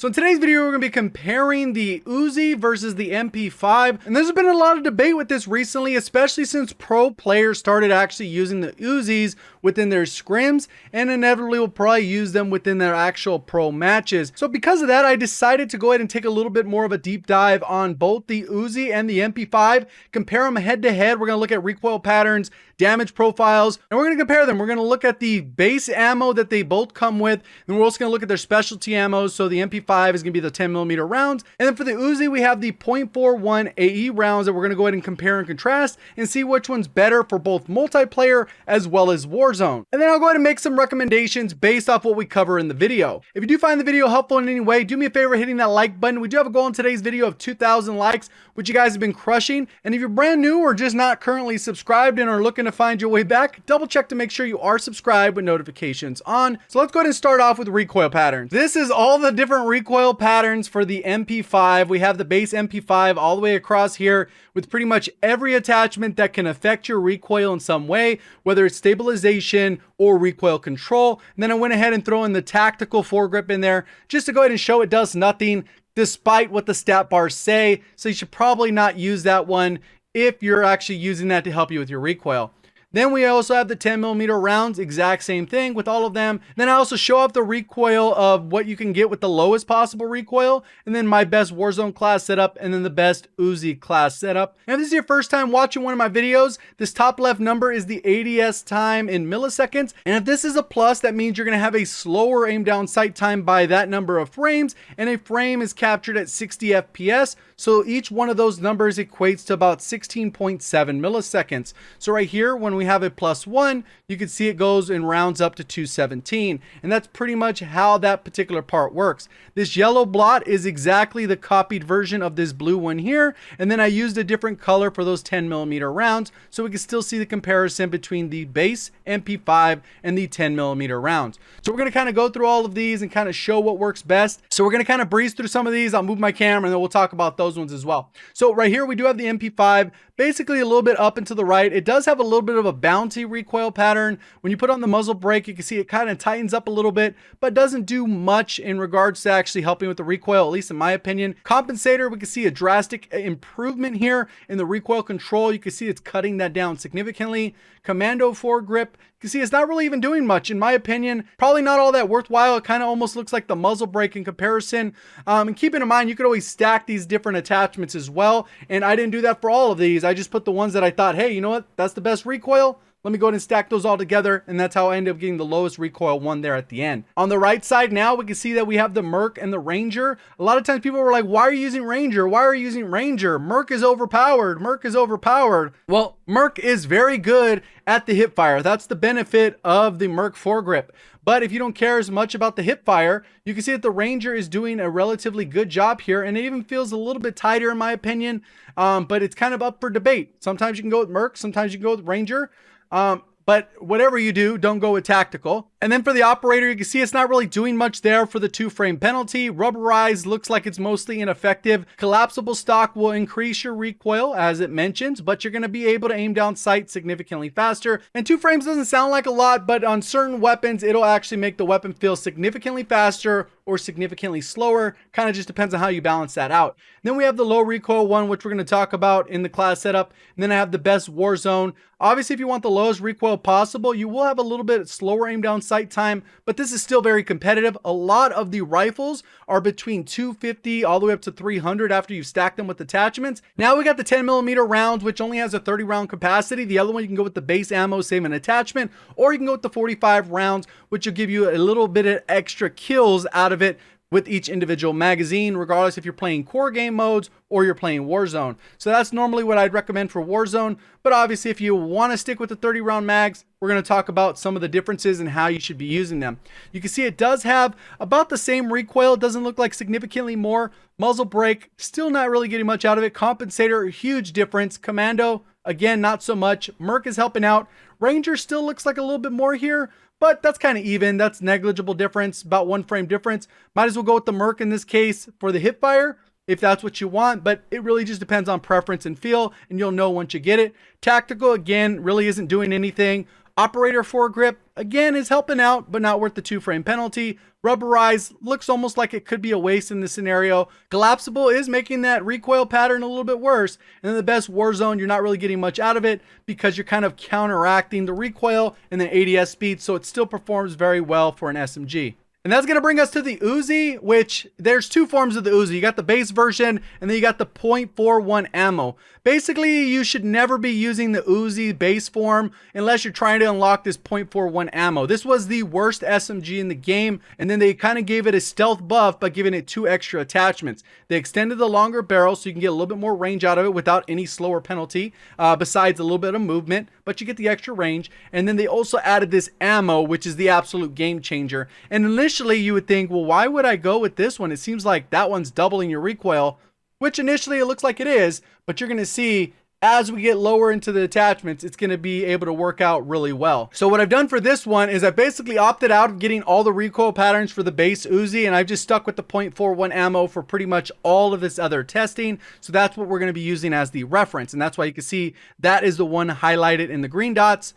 So in today's video, we're going to be comparing the Uzi versus the MP5. And there's been a lot of debate with this recently, especially since pro players started actually using the Uzis within their scrims and inevitably will probably use them within their actual pro matches. So because of that, I decided to go ahead and take a little bit more of a deep dive on both the Uzi and the MP5, compare them head to head. We're going to look at recoil patterns, damage profiles, and we're going to compare them. We're going to look at the base ammo that they both come with, and we're also going to look at their specialty ammos. So the MP5 is going to be the 10mm rounds, and then for the Uzi we have the .41 AE rounds that we're going to go ahead and compare and contrast and see which one's better for both multiplayer as well as Warzone. And then I'll go ahead and make some recommendations based off what we cover in the video. If you do find the video helpful in any way, do me a favor hitting that like button. We do have a goal in today's video of 2,000 likes, which you guys have been crushing. And if you're brand new or just not currently subscribed and are looking to find your way back, double check to make sure you are subscribed with notifications on. So let's go ahead and start off with recoil patterns. This is all the different recoil patterns for the MP5. We have the base MP5 all the way across here with pretty much every attachment that can affect your recoil in some way, whether it's stabilization or recoil control. And then I went ahead and throw in the tactical foregrip in there just to go ahead and show it does nothing despite what the stat bars say. So you should probably not use that one if you're actually using that to help you with your recoil. Then we also have the 10mm rounds, exact same thing with all of them. Then I also show off the recoil of what you can get with the lowest possible recoil, and then my best Warzone class setup, and then the best UZI class setup. And if this is your first time watching one of my videos, this top left number is the ADS time in milliseconds. And if this is a plus, that means you're gonna have a slower aim down sight time by that number of frames, and a frame is captured at 60 FPS. So each one of those numbers equates to about 16.7 milliseconds. So right here, when we have a +1, you can see it goes and rounds up to 217. And that's pretty much how that particular part works. This yellow blot is exactly the copied version of this blue one here. And then I used a different color for those 10mm rounds, so we can still see the comparison between the base MP5 and the 10mm rounds. So we're going to kind of go through all of these and kind of show what works best. So we're going to kind of breeze through some of these. I'll move my camera and then we'll talk about those ones as well. So right here we do have the MP5, basically a little bit up and to the right. It does have a little bit of a bouncy recoil pattern. When you put on the muzzle brake, you can see it kind of tightens up a little bit, but doesn't do much in regards to actually helping with the recoil, at least in my opinion. Compensator, we can see a drastic improvement here in the recoil control. You can see it's cutting that down significantly. Commando foregrip, you can see it's not really even doing much in my opinion. Probably not all that worthwhile. It kind of almost looks like the muzzle brake in comparison. And keeping in mind, you could always stack these different attachments as well. And I didn't do that for all of these. I just put the ones that I thought, hey, you know what? That's the best recoil. Let me go ahead and stack those all together, and that's how I ended up getting the lowest recoil one there at the end. On the right side now, we can see that we have the Merc and the Ranger. A lot of times people were like, why are you using Ranger? Why are you using Ranger? Merc is overpowered. Merc is overpowered. Well, Merc is very good at the hip fire. That's the benefit of the Merc foregrip. But if you don't care as much about the hip fire, you can see that the Ranger is doing a relatively good job here, and it even feels a little bit tighter in my opinion, but it's kind of up for debate. Sometimes you can go with Merc, sometimes you can go with Ranger. But whatever you do, don't go with tactical. And then for the operator, you can see it's not really doing much there for the 2-frame penalty. Rubberized looks like it's mostly ineffective. Collapsible stock will increase your recoil, as it mentions, but you're going to be able to aim down sight significantly faster. And 2 frames doesn't sound like a lot, but on certain weapons, it'll actually make the weapon feel significantly faster or significantly slower. Kind of just depends on how you balance that out. And then we have the low recoil one, which we're going to talk about in the class setup. And then I have the best Warzone. Obviously, if you want the lowest recoil possible, you will have a little bit slower aim down sight time, but this is still very competitive. A lot of the rifles are between 250 all the way up to 300 after you've stacked them with attachments. Now we got the 10mm rounds, which only has a 30 round capacity. The other one, you can go with the base ammo, save an attachment, or you can go with the 45 rounds, which will give you a little bit of extra kills out of it with each individual magazine, regardless if you're playing core game modes or you're playing Warzone. So that's normally what I'd recommend for Warzone. But obviously, if you want to stick with the 30 round mags, we're going to talk about some of the differences and how you should be using them. You can see it does have about the same recoil. It doesn't look like significantly more. Muzzle brake, still not really getting much out of it. Compensator, huge difference. Commando, again, not so much. Merc is helping out. Ranger still looks like a little bit more here, but that's kind of even. That's negligible difference, about 1 frame difference. Might as well go with the Merc in this case for the hip fire, if that's what you want, but it really just depends on preference and feel, and you'll know once you get it. Tactical, again, really isn't doing anything Operator foregrip, again, is helping out, but not worth the 2-frame penalty. Rubberized looks almost like it could be a waste in this scenario. Collapsible is making that recoil pattern a little bit worse. And then the best Warzone, you're not really getting much out of it because you're kind of counteracting the recoil and the ADS speed, so it still performs very well for an SMG. And that's going to bring us to the Uzi, which there's two forms of the Uzi. You got the base version, and then you got the .41 ammo. Basically, you should never be using the Uzi base form unless you're trying to unlock this .41 ammo. This was the worst SMG in the game, and then they kind of gave it a stealth buff by giving it 2 extra attachments. They extended the longer barrel so you can get a little bit more range out of it without any slower penalty, besides a little bit of movement, but you get the extra range. And then they also added this ammo, which is the absolute game changer. And initially you would think, well, why would I go with this one? It seems like that one's doubling your recoil, which initially it looks like it is, but you're going to see as we get lower into the attachments, it's going to be able to work out really well. So what I've done for this one is I basically opted out of getting all the recoil patterns for the base Uzi, and I've just stuck with the .41 ammo for pretty much all of this other testing. So that's what we're going to be using as the reference. And that's why you can see that is the one highlighted in the green dots.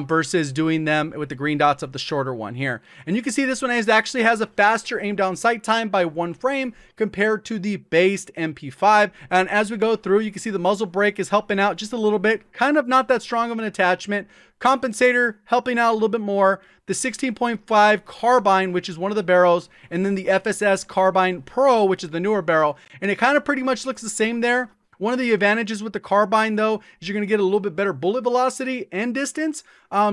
Versus doing them with the green dots of the shorter one here. And you can see this one actually has a faster aim down sight time by 1 frame compared to the based MP5. And as we go through, you can see the muzzle brake is helping out just a little bit, kind of not that strong of an attachment. Compensator helping out a little bit more. The 16.5 carbine, which is one of the barrels, and then the FSS Carbine Pro, which is the newer barrel. And it kind of pretty much looks the same there. One of the advantages with the carbine, though, is you're going to get a little bit better bullet velocity and distance.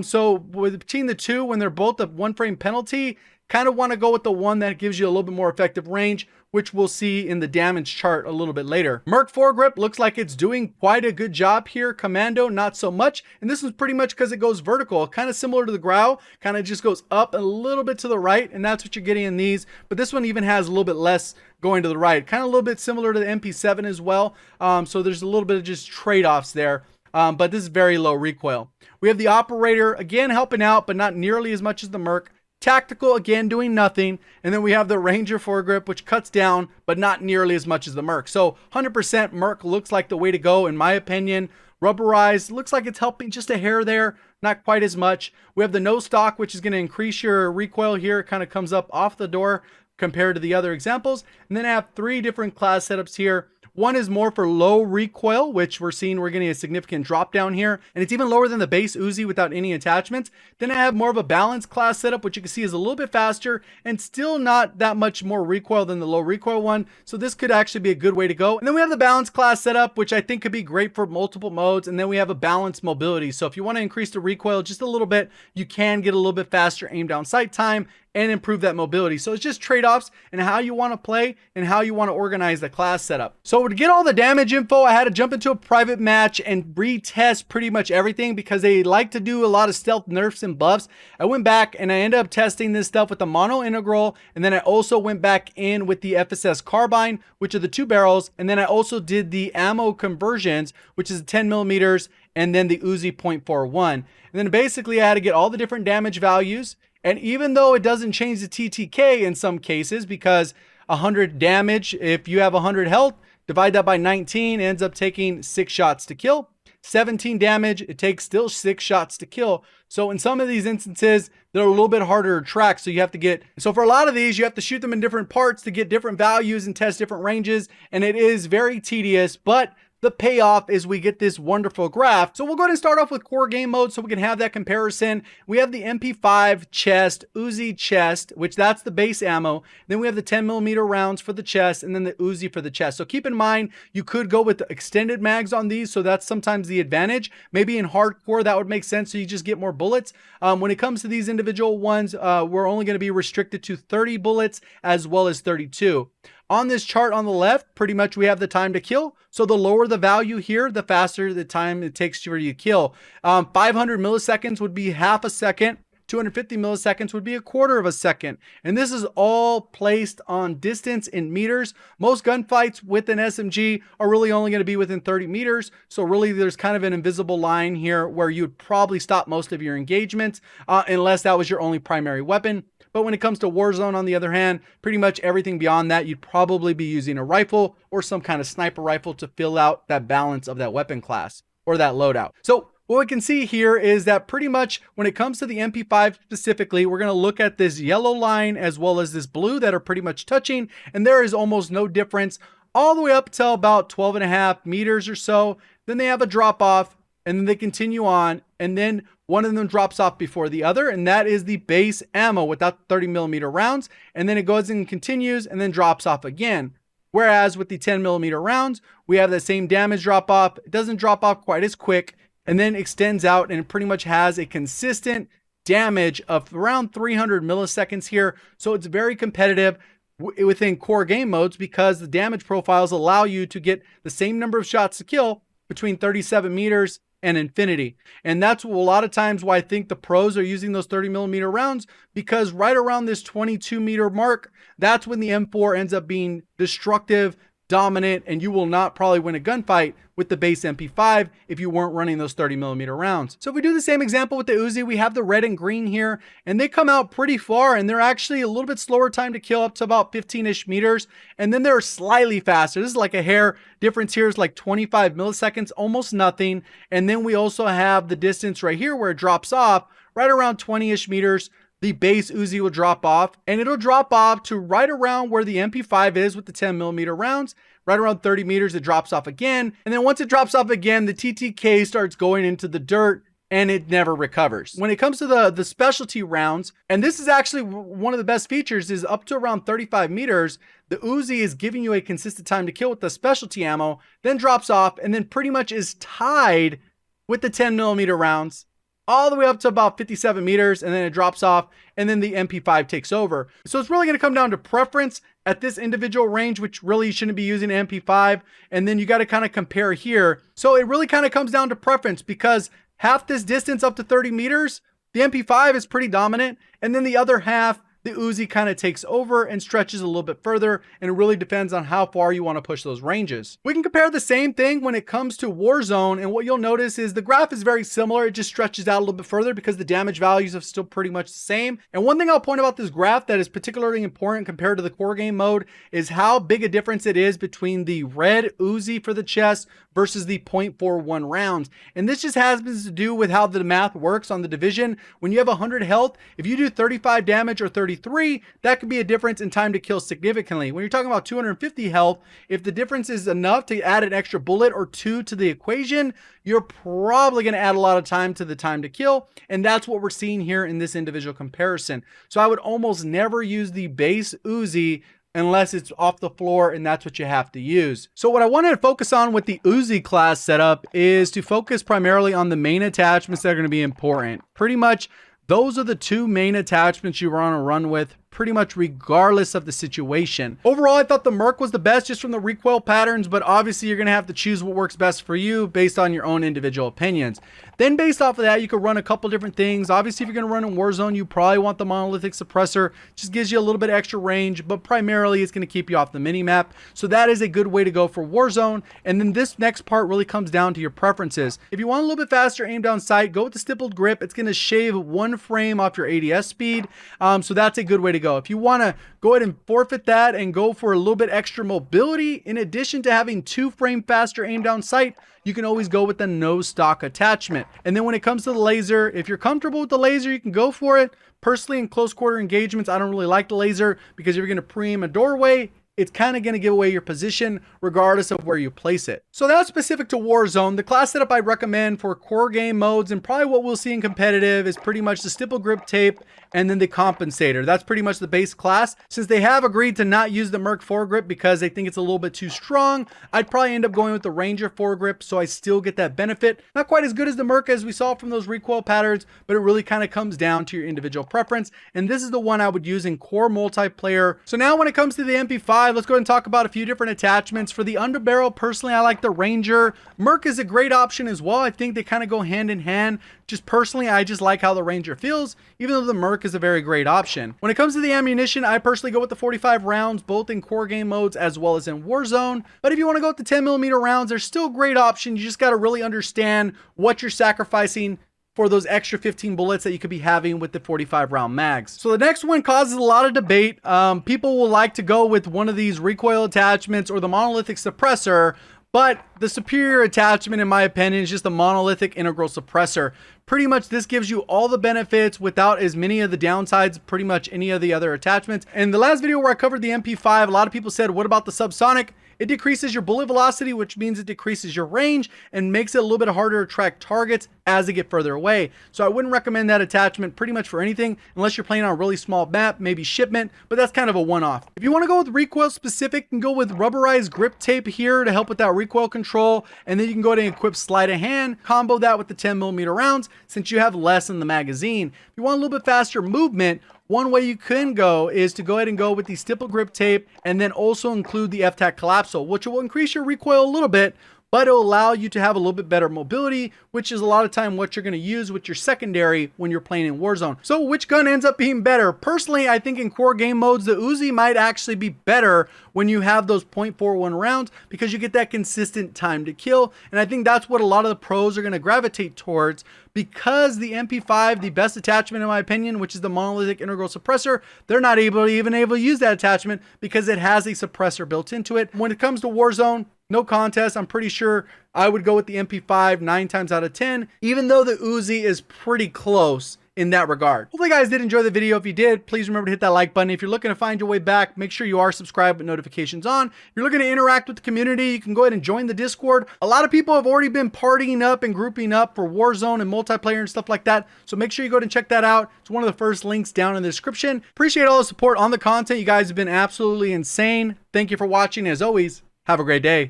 So between the two, when they're both a 1-frame penalty, kind of want to go with the one that gives you a little bit more effective range, which we'll see in the damage chart a little bit later. Merc foregrip looks like it's doing quite a good job here. Commando, not so much. And this is pretty much because it goes vertical, kind of similar to the Grau, kind of just goes up a little bit to the right, and that's what you're getting in these. But this one even has a little bit less going to the right, kind of a little bit similar to the MP7 as well. So there's a little bit of just trade-offs there. But this is very low recoil. We have the operator, again, helping out, but not nearly as much as the Merc. Tactical, again, doing nothing. And then we have the Ranger foregrip, which cuts down, but not nearly as much as the Merc. So 100% Merc looks like the way to go, in my opinion. Rubberized, looks like it's helping just a hair there, not quite as much. We have the no stock, which is going to increase your recoil here. It kind of comes up off the door compared to the other examples. And then I have 3 different class setups here. One is more for low recoil, which we're seeing we're getting a significant drop down here. And it's even lower than the base Uzi without any attachments. Then I have more of a balanced class setup, which you can see is a little bit faster and still not that much more recoil than the low recoil one. So this could actually be a good way to go. And then we have the balanced class setup, which I think could be great for multiple modes. And then we have a balanced mobility. So if you want to increase the recoil just a little bit, you can get a little bit faster aim down sight time and improve that mobility. So it's just trade-offs and how you want to play and how you want to organize the class setup. So to get all the damage info, I had to jump into a private match and retest pretty much everything because they like to do a lot of stealth nerfs and buffs. I went back and I ended up testing this stuff with the mono integral, and then I also went back in with the FSS carbine, which are the 2 barrels, and then I also did the ammo conversions, which is 10 millimeters, and then the Uzi .41. And then basically I had to get all the different damage values. And even though it doesn't change the TTK in some cases, because 100 damage, if you have 100 health, divide that by 19, ends up taking 6 shots to kill. 17 damage, it takes still 6 shots to kill. So in some of these instances, they're a little bit harder to track. So you have to get, so for a lot of these, you have to shoot them in different parts to get different values and test different ranges. And it is very tedious, but the payoff is we get this wonderful graph. So we'll go ahead and start off with core game mode so we can have that comparison. We have the MP5 chest, Uzi chest, which that's the base ammo. Then we have the 10 millimeter rounds for the chest, and then the Uzi for the chest. So keep in mind, you could go with the extended mags on these. So that's sometimes the advantage. Maybe in hardcore, that would make sense. So you just get more bullets. When it comes to these individual ones, we're only going to be restricted to 30 bullets as well as 32. On this chart on the left, pretty much we have the time to kill. So the lower the value here, the faster the time it takes for you to kill. 500 milliseconds would be half a second. 250 milliseconds would be a quarter of a second. And this is all placed on distance in meters. Most gunfights with an SMG are really only going to be within 30 meters. So really there's kind of an invisible line here where you would probably stop most of your engagements unless that was your only primary weapon. But when it comes to Warzone, on the other hand, pretty much everything beyond that, you'd probably be using a rifle or some kind of sniper rifle to fill out that balance of that weapon class or that loadout. So What we can see here is that pretty much when it comes to the MP5 specifically, we're going to look at this yellow line as well as this blue that are pretty much touching, and there is almost no difference all the way up till about 12.5 meters or so. Then they have a drop off, and then they continue on, and then one of them drops off before the other, and that is the base ammo without 30mm rounds, and then it goes and continues and then drops off again. Whereas with the 10mm rounds, we have the same damage drop off. It doesn't drop off quite as quick, and then extends out, and it pretty much has a consistent damage of around 300 milliseconds here. So it's very competitive within core game modes because the damage profiles allow you to get the same number of shots to kill between 37 meters and infinity. And that's a lot of times why I think the pros are using those 30mm rounds, because right around this 22-meter mark, that's when the M4 ends up being destructive, dominant, and you will not probably win a gunfight with the base MP5 if you weren't running those 30mm rounds. So if we do the same example with the Uzi, we have the red and green here, and they come out pretty far, and they're actually a little bit slower time to kill, up to about 15-ish meters, and then they're slightly faster. This is like a hair difference here, is like 25 milliseconds, almost nothing. And then we also have the distance right here where it drops off right around 20-ish meters. The base Uzi will drop off, and it'll drop off to right around where the MP5 is with the 10mm rounds. Right around 30 meters, it drops off again. And then once it drops off again, the TTK starts going into the dirt, and it never recovers. When it comes to the specialty rounds, and this is actually one of the best features, is up to around 35 meters, the Uzi is giving you a consistent time to kill with the specialty ammo, then drops off, and then pretty much is tied with the 10mm rounds all the way up to about 57 meters, and then it drops off, and then the MP5 takes over. So it's really going to come down to preference at this individual range, which really you shouldn't be using an MP5, and then you got to kind of compare here. So it really kind of comes down to preference, because half this distance up to 30 meters, the MP5 is pretty dominant, and then the other half, the Uzi kind of takes over and stretches a little bit further, and it really depends on how far you want to push those ranges. We can compare the same thing when it comes to Warzone, and what you'll notice is the graph is very similar. It just stretches out a little bit further because the damage values are still pretty much the same. And one thing I'll point about this graph that is particularly important compared to the core game mode is how big a difference it is between the red Uzi for the chest versus the .41 rounds. And this just happens to do with how the math works on the division. When you have 100 health, if you do 35 damage or 33, that could be a difference in time to kill significantly. When you're talking about 250 health, if the difference is enough to add an extra bullet or two to the equation, you're probably going to add a lot of time to the time to kill. And that's what we're seeing here in this individual comparison. So I would almost never use the base Uzi unless it's off the floor, and that's what you have to use. So what I wanted to focus on with the UZI class setup is to focus primarily on the main attachments that are going to be important. Pretty much those are the two main attachments you want to run with, pretty much regardless of the situation. Overall, I thought the Merc was the best just from the recoil patterns, but obviously you're going to have to choose what works best for you based on your own individual opinions. Then based off of that, you could run a couple different things. Obviously, if you're going to run in Warzone, you probably want the monolithic suppressor. Just gives you a little bit extra range, but primarily it's going to keep you off the minimap. So that is a good way to go for Warzone. And then this next part really comes down to your preferences. If you want a little bit faster aim down sight, go with the stippled grip. It's going to shave 1 frame off your ADS speed. So that's a good way to go. If you want to go ahead and forfeit that and go for a little bit extra mobility, in addition to having 2 frame faster aim down sight, you can always go with the no stock attachment. And then when it comes to the laser, if you're comfortable with the laser, you can go for it. Personally, in close quarter engagements, I don't really like the laser because if you're going to pre-aim a doorway, it's kind of going to give away your position regardless of where you place it. So that's specific to Warzone. The class setup I recommend for core game modes and probably what we'll see in competitive is pretty much the stipple grip tape and then the compensator. That's pretty much the base class. Since they have agreed to not use the Merc foregrip because they think it's a little bit too strong, I'd probably end up going with the Ranger foregrip so I still get that benefit. Not quite as good as the Merc as we saw from those recoil patterns, but it really kind of comes down to your individual preference. And this is the one I would use in core multiplayer. So now when it comes to the MP5, let's go ahead and talk about a few different attachments. For the underbarrel, personally, I like the Ranger. Merc is a great option as well. I think they kind of go hand in hand. Just personally, I just like how the Ranger feels, even though the Merc is a very great option. When it comes to the ammunition, I personally go with the 45 rounds, both in core game modes as well as in Warzone. But if you want to go with the 10mm rounds, they're still a great option. You just got to really understand what you're sacrificing for those extra 15 bullets that you could be having with the 45 round mags. So the next one causes a lot of debate. People will like to go with one of these recoil attachments or the monolithic suppressor, But the superior attachment, in my opinion, is just a monolithic integral suppressor. Pretty much this gives you all the benefits without as many of the downsides, pretty much any of the other attachments. In the last video where I covered the MP5, a lot of people said, what about the subsonic? It decreases your bullet velocity, which means it decreases your range and makes it a little bit harder to track targets as they get further away. So I wouldn't recommend that attachment pretty much for anything unless you're playing on a really small map, maybe shipment, but that's kind of a one-off. If you want to go with recoil specific, you can go with rubberized grip tape here to help with that recoil control, and then you can go ahead and equip sleight of hand, combo that with the 10mm rounds since you have less in the magazine. If you want a little bit faster movement, one way you can go is to go ahead and go with the stipple grip tape and then also include the FTAC collapsal, which will increase your recoil a little bit, but it'll allow you to have a little bit better mobility, which is a lot of time what you're going to use with your secondary when you're playing in Warzone. So which gun ends up being better? Personally, I think in core game modes, the Uzi might actually be better when you have those .41 rounds because you get that consistent time to kill. And I think that's what a lot of the pros are going to gravitate towards, because the MP5, the best attachment in my opinion, which is the monolithic integral suppressor, they're not able to use that attachment because it has a suppressor built into it. When it comes to Warzone, no contest. I'm pretty sure I would go with the MP5 9 times out of 10, even though the Uzi is pretty close in that regard. Hopefully you guys did enjoy the video. If you did, please remember to hit that like button. If you're looking to find your way back, make sure you are subscribed with notifications on. If you're looking to interact with the community, you can go ahead and join the Discord. A lot of people have already been partying up and grouping up for Warzone and multiplayer and stuff like that. So make sure you go ahead and check that out. It's one of the first links down in the description. Appreciate all the support on the content. You guys have been absolutely insane. Thank you for watching. As always, have a great day.